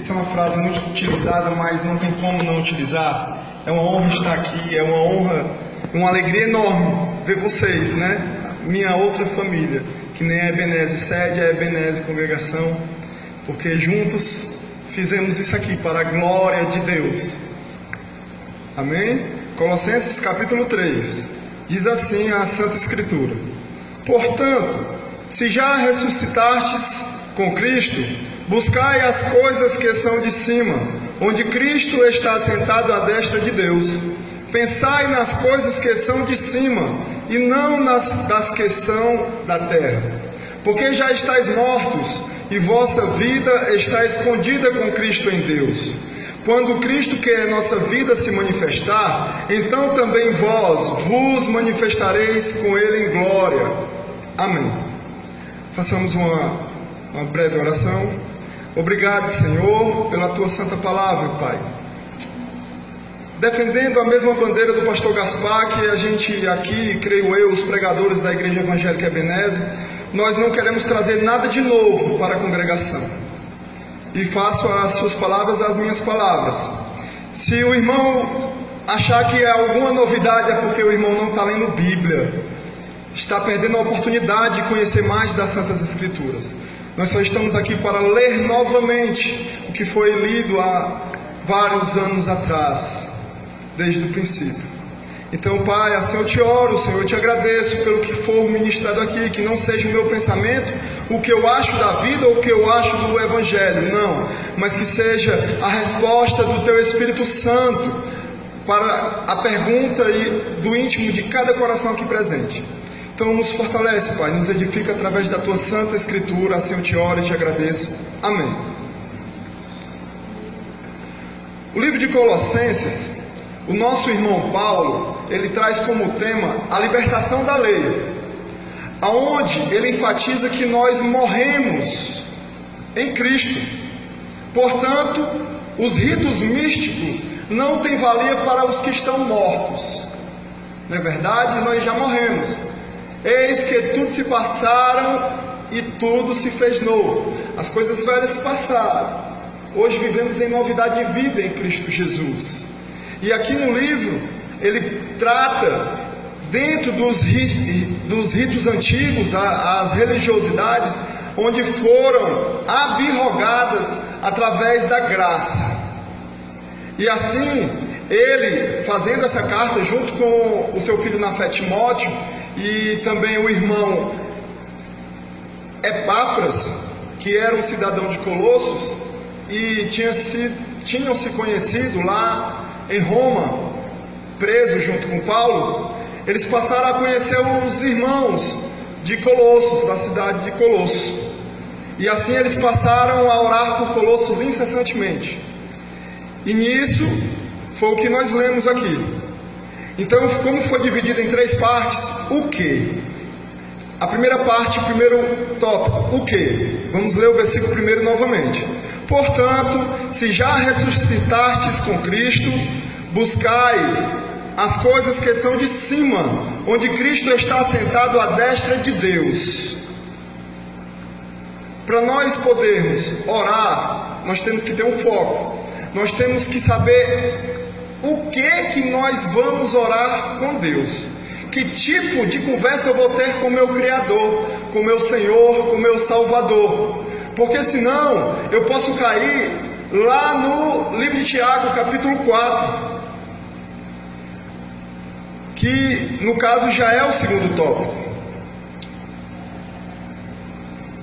Essa é uma frase muito utilizada, mas não tem como não utilizar. É uma honra estar aqui, é uma honra, uma alegria enorme ver vocês, né? Minha outra família, que nem a Ebenezer Sede, a Ebenezer Congregação, porque juntos fizemos isso aqui para a glória de Deus. Amém? Colossenses capítulo 3, diz assim a Santa Escritura: portanto, se já ressuscitastes com Cristo, buscai as coisas que são de cima, onde Cristo está sentado à destra de Deus. Pensai nas coisas que são de cima, e não das que são da terra. Porque já estáis mortos, e vossa vida está escondida com Cristo em Deus. Quando Cristo, que é nossa vida, se manifestar, então também vós vos manifestareis com Ele em glória. Amém. Façamos uma breve oração. Obrigado, Senhor, pela Tua santa palavra, Pai. Defendendo a mesma bandeira do pastor Gaspar, que a gente aqui, creio eu, os pregadores da Igreja Evangélica Ebenezer, nós não queremos trazer nada de novo para a congregação. E faço as suas palavras as minhas palavras. Se o irmão achar que é alguma novidade, é porque o irmão não está lendo Bíblia. Está perdendo a oportunidade de conhecer mais das Santas Escrituras. Nós só estamos aqui para ler novamente o que foi lido há vários anos atrás, desde o princípio. Então, Pai, assim eu te oro, Senhor, eu te agradeço pelo que for ministrado aqui, que não seja o meu pensamento, o que eu acho da vida ou o que eu acho do Evangelho, não, mas que seja a resposta do Teu Espírito Santo para a pergunta do íntimo de cada coração aqui presente. Então nos fortalece, Pai, nos edifica através da Tua Santa Escritura, assim eu te oro e te agradeço. Amém. O livro de Colossenses, o nosso irmão Paulo, ele traz como tema a libertação da lei, aonde ele enfatiza que nós morremos em Cristo. Portanto, os ritos místicos não têm valia para os que estão mortos. Não é verdade? Nós já morremos. Eis que tudo se passaram e tudo se fez novo. As coisas velhas se passaram. Hoje vivemos em novidade de vida em Cristo Jesus. E aqui no livro, ele trata, dentro dos ritos antigos, as religiosidades, onde foram abrogadas através da graça. E assim, ele, fazendo essa carta, junto com o seu filho na fé Timóteo, e também o irmão Epáfras, que era um cidadão de Colossos, e tinham se conhecido lá em Roma, preso junto com Paulo, eles passaram a conhecer os irmãos de Colossos, da cidade de Colossos, e assim eles passaram a orar por Colossos incessantemente, e nisso foi o que nós lemos aqui. Então, como foi dividido em três partes, o que? A primeira parte, o primeiro tópico, o que? Vamos ler o versículo primeiro novamente. Portanto, se já ressuscitastes com Cristo, buscai as coisas que são de cima, onde Cristo está sentado à destra de Deus. Para nós podermos orar, nós temos que ter um foco. Nós temos que saber o que nós vamos orar com Deus. Que tipo de conversa eu vou ter com o meu Criador, com o meu Senhor, com o meu Salvador. Porque senão eu posso cair lá no livro de Tiago, capítulo 4, que no caso já é o segundo tópico.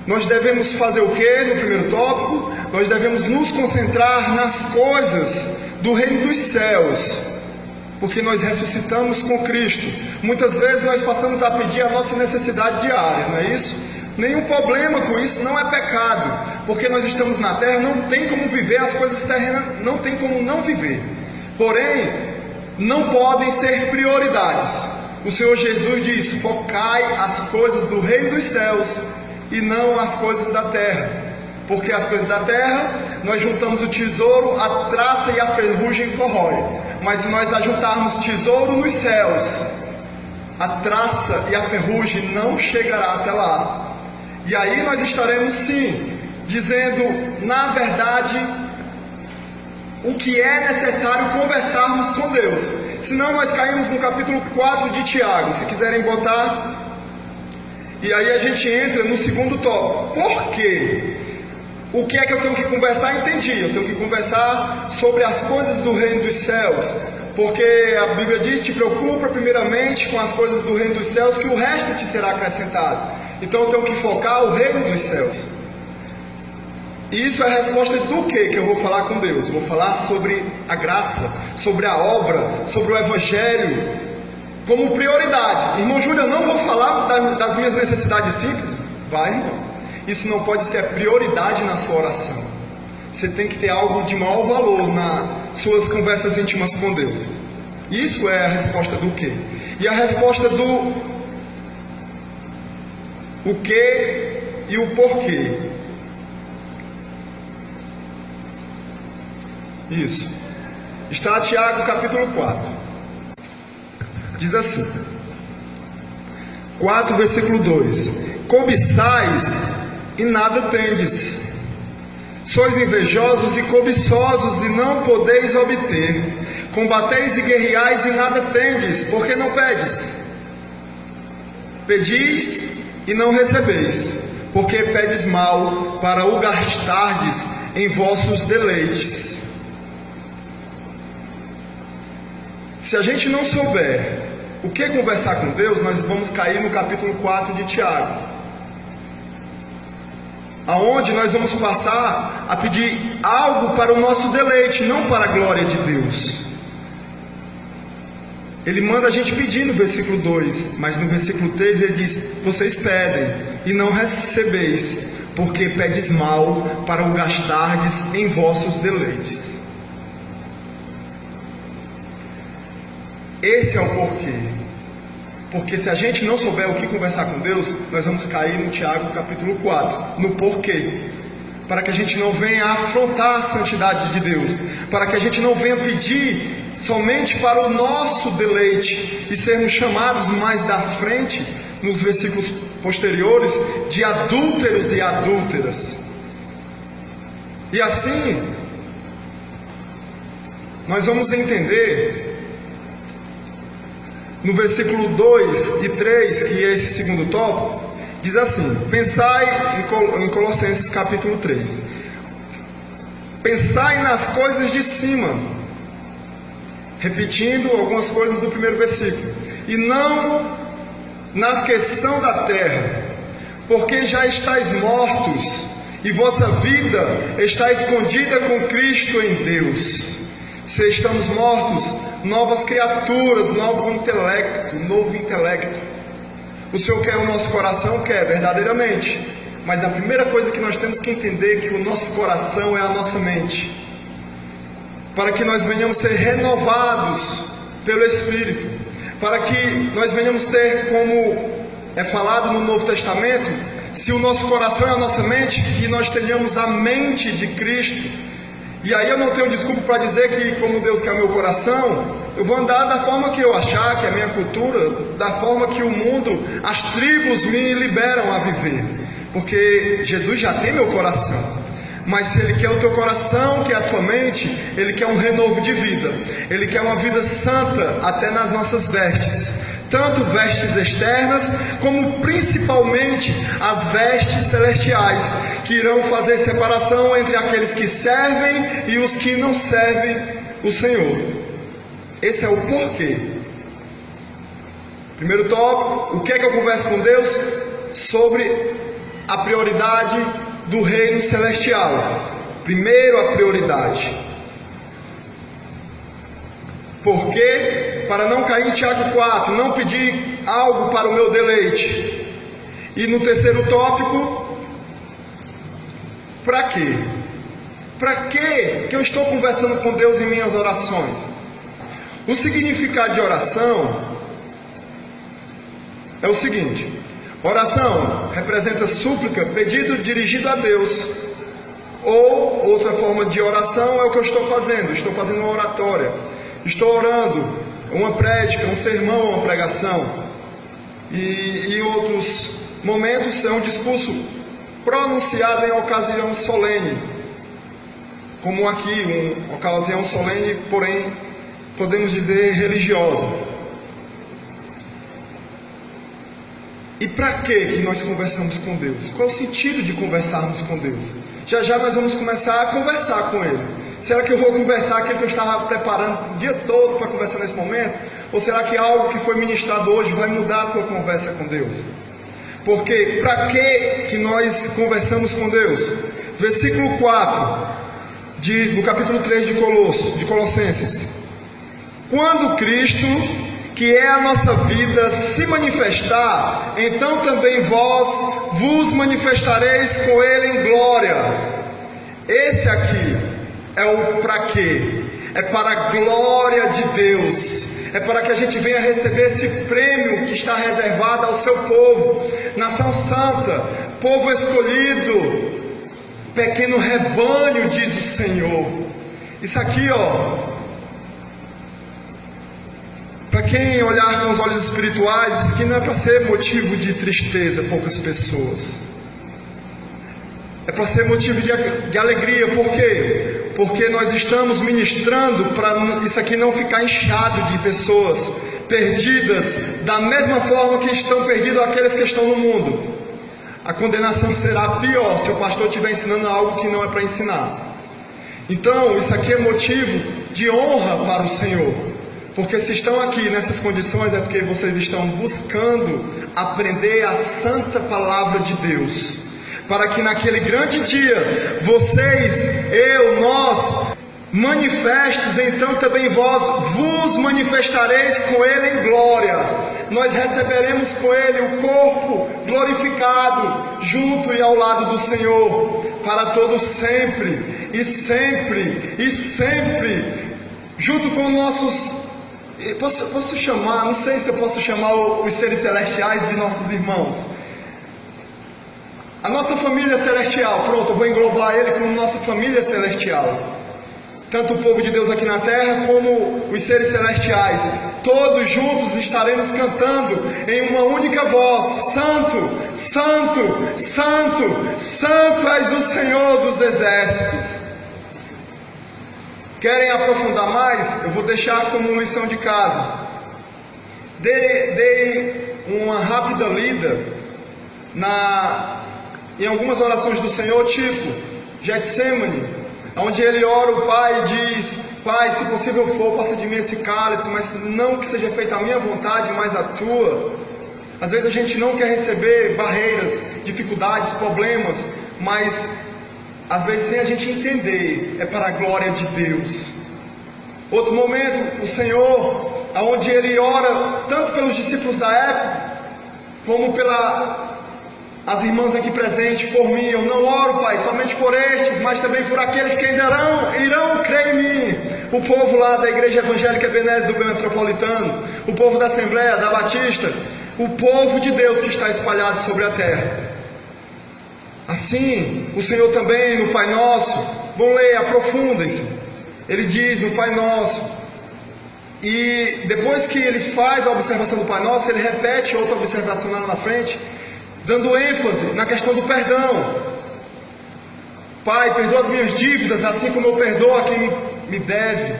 Nós devemos fazer o que no primeiro tópico? Nós devemos nos concentrar nas coisas do reino dos céus, porque nós ressuscitamos com Cristo. Muitas vezes nós passamos a pedir a nossa necessidade diária, não é isso? Nenhum problema com isso, não é pecado, porque nós estamos na terra, não tem como viver as coisas terrenas, não tem como não viver. Porém, não podem ser prioridades. O Senhor Jesus diz: focai as coisas do reino dos céus e não as coisas da terra. Porque as coisas da terra, nós juntamos o tesouro, a traça e a ferrugem corrói. Mas se nós ajuntarmos tesouro nos céus, a traça e a ferrugem não chegará até lá. E aí nós estaremos sim, dizendo, na verdade, o que é necessário conversarmos com Deus. Senão nós caímos no capítulo 4 de Tiago, se quiserem botar. E aí a gente entra no segundo tópico. Por quê? O que é que eu tenho que conversar? Entendi, eu tenho que conversar sobre as coisas do reino dos céus. Porque a Bíblia diz, te preocupa primeiramente com as coisas do reino dos céus, que o resto te será acrescentado. Então eu tenho que focar o reino dos céus. E isso é a resposta do que eu vou falar com Deus? Eu vou falar sobre a graça, sobre a obra, sobre o evangelho, como prioridade. Irmão Júlio, eu não vou falar das minhas necessidades simples? Vai, irmão. Isso não pode ser a prioridade na sua oração. Você tem que ter algo de maior valor nas suas conversas íntimas com Deus. Isso é a resposta do que. E a resposta do o que e o porquê. Isso. Está Tiago capítulo 4. Diz assim. 4 versículo 2. Cobiçais e nada tendes. Sois invejosos e cobiçosos e não podeis obter. Combateis e guerreais e nada tendes, porque não pedes. Pedis e não recebeis, porque pedes mal, para o gastardes em vossos deleites. Se a gente não souber o que conversar com Deus, nós vamos cair no capítulo 4 de Tiago, aonde nós vamos passar a pedir algo para o nosso deleite, não para a glória de Deus. Ele manda a gente pedir no versículo 2, mas no versículo 3 ele diz, vocês pedem e não recebeis, porque pedes mal, para o gastardes em vossos deleites. Esse é o porquê. Porque se a gente não souber o que conversar com Deus, nós vamos cair no Tiago capítulo 4, no porquê. Para que a gente não venha afrontar a santidade de Deus, para que a gente não venha pedir somente para o nosso deleite e sermos chamados mais da frente, nos versículos posteriores, de adúlteros e adúlteras. E assim, nós vamos entender no versículo 2 e 3, que é esse segundo tópico, diz assim, pensai em Colossenses capítulo 3, pensai nas coisas de cima, repetindo algumas coisas do primeiro versículo, e não nas que são da terra, porque já estáis mortos, e vossa vida está escondida com Cristo em Deus. Se estamos mortos, novas criaturas, novo intelecto. O Senhor quer o nosso coração? Quer, verdadeiramente. Mas a primeira coisa que nós temos que entender é que o nosso coração é a nossa mente. Para que nós venhamos ser renovados pelo Espírito. Para que nós venhamos ter, como é falado no Novo Testamento, se o nosso coração é a nossa mente, que nós tenhamos a mente de Cristo. E aí eu não tenho desculpa para dizer que, como Deus quer o meu coração, eu vou andar da forma que eu achar, que é a minha cultura, da forma que o mundo, as tribos me liberam a viver. Porque Jesus já tem meu coração. Mas se Ele quer o teu coração, que é a tua mente, Ele quer um renovo de vida. Ele quer uma vida santa até nas nossas vestes. Tanto vestes externas, como principalmente as vestes celestiais, que irão fazer separação entre aqueles que servem e os que não servem o Senhor. Esse é o porquê. Primeiro tópico, o que é que eu converso com Deus? Sobre a prioridade do reino celestial. Primeiro a prioridade. Por quê? Para não cair em Tiago 4, não pedir algo para o meu deleite. E no terceiro tópico, para quê? Para quê que eu estou conversando com Deus em minhas orações? O significado de oração é o seguinte: oração representa súplica, pedido dirigido a Deus. Ou outra forma de oração é o que eu estou fazendo uma oratória. Estou orando, uma prédica, um sermão, uma pregação. E em outros momentos é um discurso pronunciado em ocasião solene. como aqui, uma ocasião solene, porém, podemos dizer religiosa. E para que nós conversamos com Deus? Qual o sentido de conversarmos com Deus? Já já nós vamos começar a conversar com Ele. Será que eu vou conversar aquilo que eu estava preparando o dia todo para conversar nesse momento? Ou será que algo que foi ministrado hoje vai mudar a tua conversa com Deus? Porque para que nós conversamos com Deus? Versículo 4 do capítulo 3 de Colossenses. Quando Cristo, que é a nossa vida, se manifestar, então também vós vos manifestareis com Ele em glória. Esse aqui é o para quê? É para a glória de Deus. É para que a gente venha receber esse prêmio que está reservado ao seu povo, nação santa, povo escolhido, pequeno rebanho, diz o Senhor. Isso aqui, para quem olhar com os olhos espirituais, isso aqui não é para ser motivo de tristeza, poucas pessoas. É para ser motivo de alegria. Por quê? Porque nós estamos ministrando para isso aqui não ficar inchado de pessoas perdidas, da mesma forma que estão perdidos aqueles que estão no mundo. A condenação será pior se o pastor estiver ensinando algo que não é para ensinar. Então, isso aqui é motivo de honra para o Senhor. Porque se estão aqui nessas condições é porque vocês estão buscando aprender a santa palavra de Deus. Para que naquele grande dia, vocês, nós, manifestos, então também vós vos manifestareis com Ele em glória. Nós receberemos com Ele o corpo glorificado, junto e ao lado do Senhor, para todos sempre, e sempre, e sempre, junto com nossos... Posso chamar, não sei se eu posso chamar os seres celestiais de nossos irmãos. A nossa família celestial, pronto, eu vou englobar ele como nossa família celestial. Tanto o povo de Deus aqui na terra, como os seres celestiais. Todos juntos estaremos cantando em uma única voz: Santo, Santo, Santo, Santo és o Senhor dos exércitos. Querem aprofundar mais? Eu vou deixar como lição de casa. Dei uma rápida lida em algumas orações do Senhor, tipo Getsemane, onde ele ora o Pai e diz: Pai, se possível for, passa de mim esse cálice, mas não que seja feita a minha vontade, mas a tua. Às vezes a gente não quer receber barreiras, dificuldades, problemas, mas às vezes sem a gente entender, é para a glória de Deus. Outro momento, o Senhor, onde ele ora tanto pelos discípulos da época, como as irmãs aqui presentes, por mim. Eu não oro, Pai, somente por estes, mas também por aqueles que ainda irão crer em mim. O povo lá da Igreja Evangélica Ebenezer do Metropolitano, o povo da Assembleia, da Batista, o povo de Deus que está espalhado sobre a terra. Assim, o Senhor também no Pai Nosso, vão ler, aprofundem-se. Ele diz no Pai Nosso, e depois que ele faz a observação do Pai Nosso, ele repete outra observação lá na frente, dando ênfase na questão do perdão. Pai, perdoa as minhas dívidas, assim como eu perdoo a quem me deve.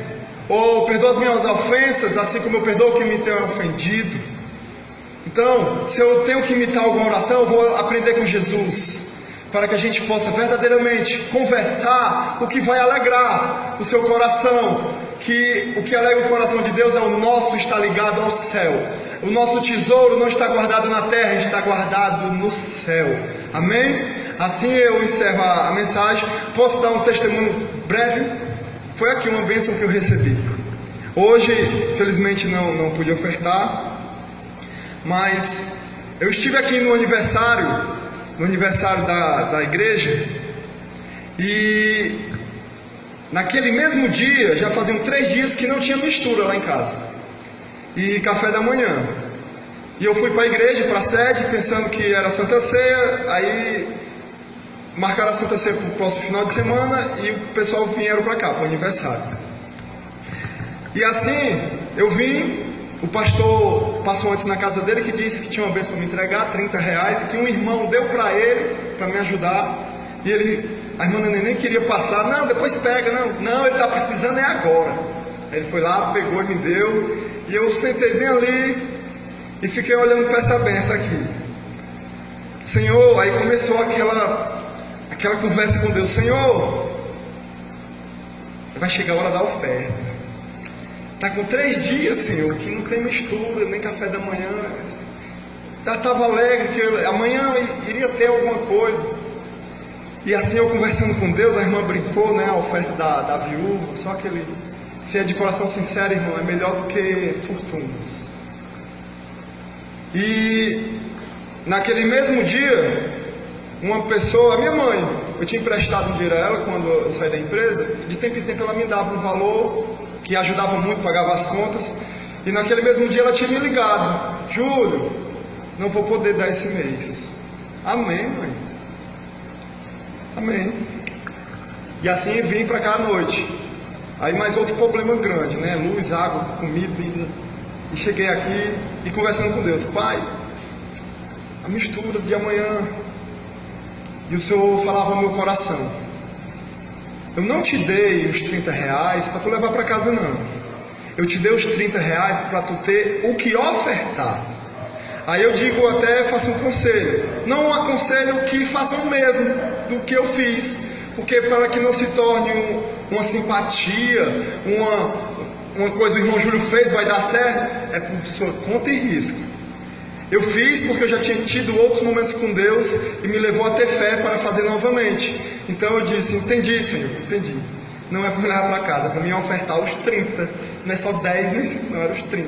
Ou perdoa as minhas ofensas, assim como eu perdoo quem me tem ofendido. Então, se eu tenho que imitar alguma oração, eu vou aprender com Jesus, para que a gente possa verdadeiramente conversar o que vai alegrar o seu coração. Que o que alegra o coração de Deus é o nosso estar ligado ao céu. O nosso tesouro não está guardado na terra, está guardado no céu. Amém? Assim eu encerro a mensagem. Posso dar um testemunho breve? Foi aqui uma bênção que eu recebi. Hoje, felizmente, não pude ofertar, mas eu estive aqui no aniversário da igreja, e naquele mesmo dia, já faziam 3 dias que não tinha mistura lá em casa, e café da manhã, e eu fui para a igreja, para a sede, pensando que era Santa Ceia. Aí marcaram a Santa Ceia para o próximo final de semana, e o pessoal vieram para cá, para o aniversário. E assim, eu vim, o pastor passou antes na casa dele, que disse que tinha uma bênção para me entregar, R$30, que um irmão deu para ele, para me ajudar, e ele A irmã Neném nem queria passar. Não, depois pega. Não, ele está precisando é agora. Aí ele foi lá, pegou e me deu. E eu sentei bem ali e fiquei olhando para essa benção aqui. Senhor, aí começou aquela conversa com Deus. Senhor, vai chegar a hora da oferta. Está com 3 dias, Senhor, que não tem mistura, nem café da manhã. Já estava alegre que amanhã iria ter alguma coisa. E assim eu conversando com Deus, a irmã brincou, né, a oferta da viúva. Só aquele, se é de coração sincero, irmão, é melhor do que fortunas. E naquele mesmo dia, uma pessoa, a minha mãe, eu tinha emprestado um dinheiro a ela quando eu saí da empresa. De tempo em tempo ela me dava um valor que ajudava muito, pagava as contas. E naquele mesmo dia ela tinha me ligado: Júlio, não vou poder dar esse mês. Amém, mãe. Amém. E assim vim para cá à noite. Aí mais outro problema grande, né? Luz, água, comida. E cheguei aqui e conversando com Deus: Pai, a mistura de amanhã. E o Senhor falava no meu coração: eu não te dei os 30 reais para tu levar para casa, não. Eu te dei os 30 reais para tu ter o que ofertar. Aí eu digo, até faço um conselho. Não aconselho que façam o mesmo do que eu fiz. Porque para que não se torne uma simpatia, uma coisa que o irmão Júlio fez, vai dar certo, é por sua conta e risco. Eu fiz porque eu já tinha tido outros momentos com Deus e me levou a ter fé para fazer novamente. Então eu disse: entendi, Senhor, entendi. Não é para levar para casa, para mim é ofertar os 30. Não é só 10 nem 5, não, era os 30.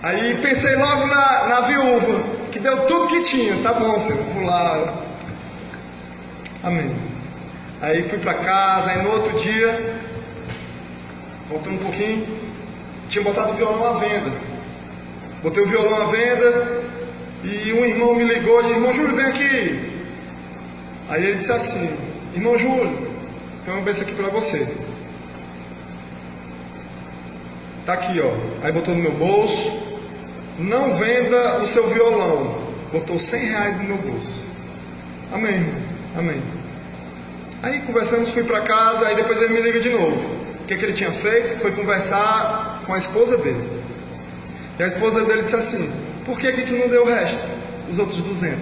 Aí pensei logo na viúva, que deu tudo que tinha. Tá bom, Senhor, vou lá. Amém. Aí fui para casa, aí no outro dia, voltando um pouquinho, tinha botado o violão à venda. Botei o violão à venda e um irmão me ligou e disse: irmão Júlio, vem aqui. Aí ele disse assim: irmão Júlio, tem uma benção aqui para você. Tá aqui, ó. Aí botou no meu bolso: não venda o seu violão. Botou 100 reais no meu bolso. Amém, irmão. Amém. Aí conversamos, fui para casa. Aí depois ele me liga de novo. O que ele tinha feito? Foi conversar com a esposa dele. E a esposa dele disse assim: por que tu não deu o resto? Os outros 200.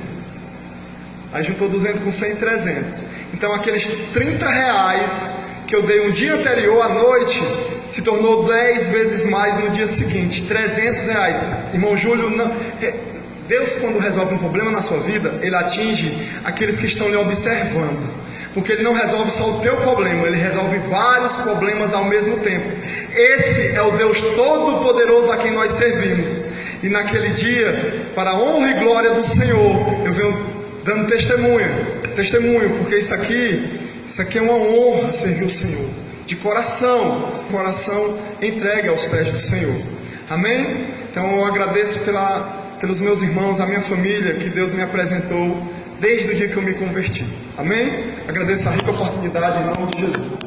Aí juntou 200 com 100, 300. Então aqueles 30 reais que eu dei um dia anterior à noite se tornou 10 vezes mais no dia seguinte. 300 reais. Irmão Júlio, não... Deus, quando resolve um problema na sua vida, Ele atinge aqueles que estão lhe observando. Porque Ele não resolve só o teu problema, Ele resolve vários problemas ao mesmo tempo. Esse é o Deus Todo-Poderoso a quem nós servimos. E naquele dia, para a honra e glória do Senhor, eu venho dando testemunho, porque isso aqui é uma honra servir o Senhor. De coração entregue aos pés do Senhor. Amém? Então eu agradeço pelos meus irmãos, a minha família, que Deus me apresentou desde o dia que eu me converti. Amém? Agradeço a rica oportunidade em nome de Jesus.